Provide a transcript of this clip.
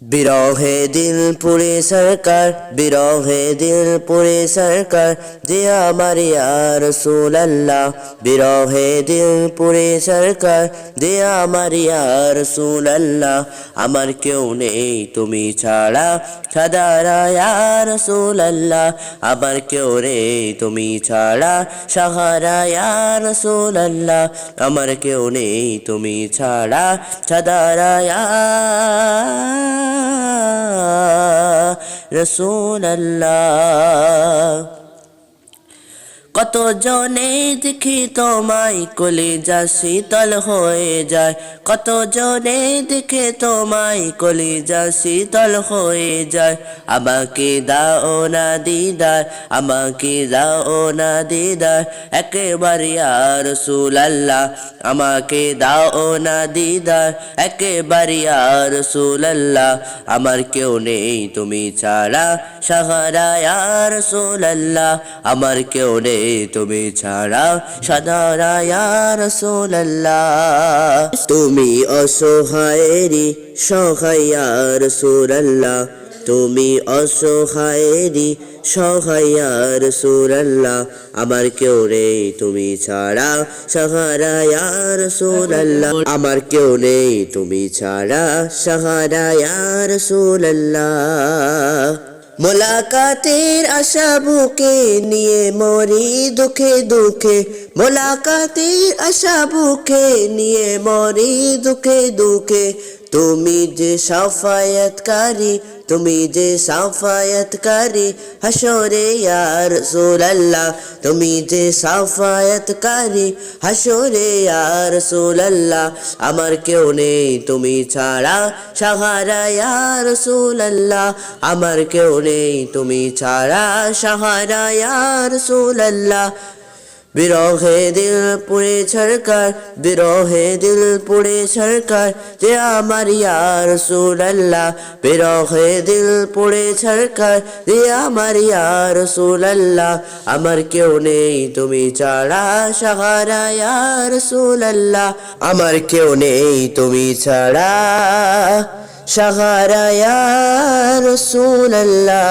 বিরহে দিল পুরে সরকার, বিরহে দিল পুরে সরকার, যে আমার ইয়া রাসূলুল্লাহ। বিরহে দিল পুরে সরকার, যে আমার ইয়া রাসূলুল্লাহ। আমার কেউ নেই তুমি ছাড়া, সাদারা ইয়া রাসূলুল্লাহ। আমার কেউ নেই তুমি ছাড়া, সাহারা ইয়া রাসূলুল্লাহ। আমার কেউ নেই তুমি ছাড়া, সাদারা ইয়া রাসূলুল্লাহ। কত জনে দেখি তোমায় কলিজা শীতল হয়ে যায়, কত জনে দেখে তোমায় কলিজা শীতল হয়ে যায়। আমাকে দাও না দিদার, আমাকে দাও না দিদার, একেবারে ইয়া রাসূলুল্লাহ। আমাকে দাও না দিদার, একেবারে ইয়া রাসূলুল্লাহ। আমার কেউ নেই তুমি ছাড়া, সাহারা ইয়া রাসূলুল্লাহ। আমার কেউ নেই তুমি ছাড়া, সাদারা ইয়া রাসূলুল্লাহ। তুমি অসহায়েরই সহায় ইয়া রাসূলুল্লাহ, তুমি অসহায়েরই সহায় ইয়া রাসূলুল্লাহ। আমার কেউ নেই তুমি ছাড়া, সাহারা ইয়া রাসূলুল্লাহ। আমার কেউ নেই তুমি ছাড়া, সাহারা ইয়া রাসূলুল্লাহ। মোলাকাতের আশা বুকে নিয়ে মরি দুঃখে দুঃখে, মোলাকাতের আশা বুকে নিয়ে মরি দুঃখে দুঃখে। তুমি যে সাফায়াতকারী, তুমি যে সাফায়াতকারী, হাসরে ইয়া রাসূলুল্লাহ। তুমি যে সাফায়াতকারী, হাসরে ইয়া রাসূলুল্লাহ। আমার কেউ নেই তুমি ছাড়া, সাহারা ইয়া রাসূলুল্লাহ। আমার কেউ নেই তুমি ছাড়া, সাহারা ইয়া রাসূলুল্লাহ। বিরহে দিল পুড়ে ছরকার, বিরহে দিল পুড়ে ছরকার, যে আমার ইয়া রাসূলুল্লাহ। বিরহে দিল পুড়ে ছরকার, যে আমার ইয়া রাসূলুল্লাহ। আমার কেউ নেই তুমি ছাড়া, সাহারা ইয়া রাসূলুল্লাহ। আমার কেউ নেই তুমি ছাড়া, সাহারা ইয়া রাসূলুল্লাহ।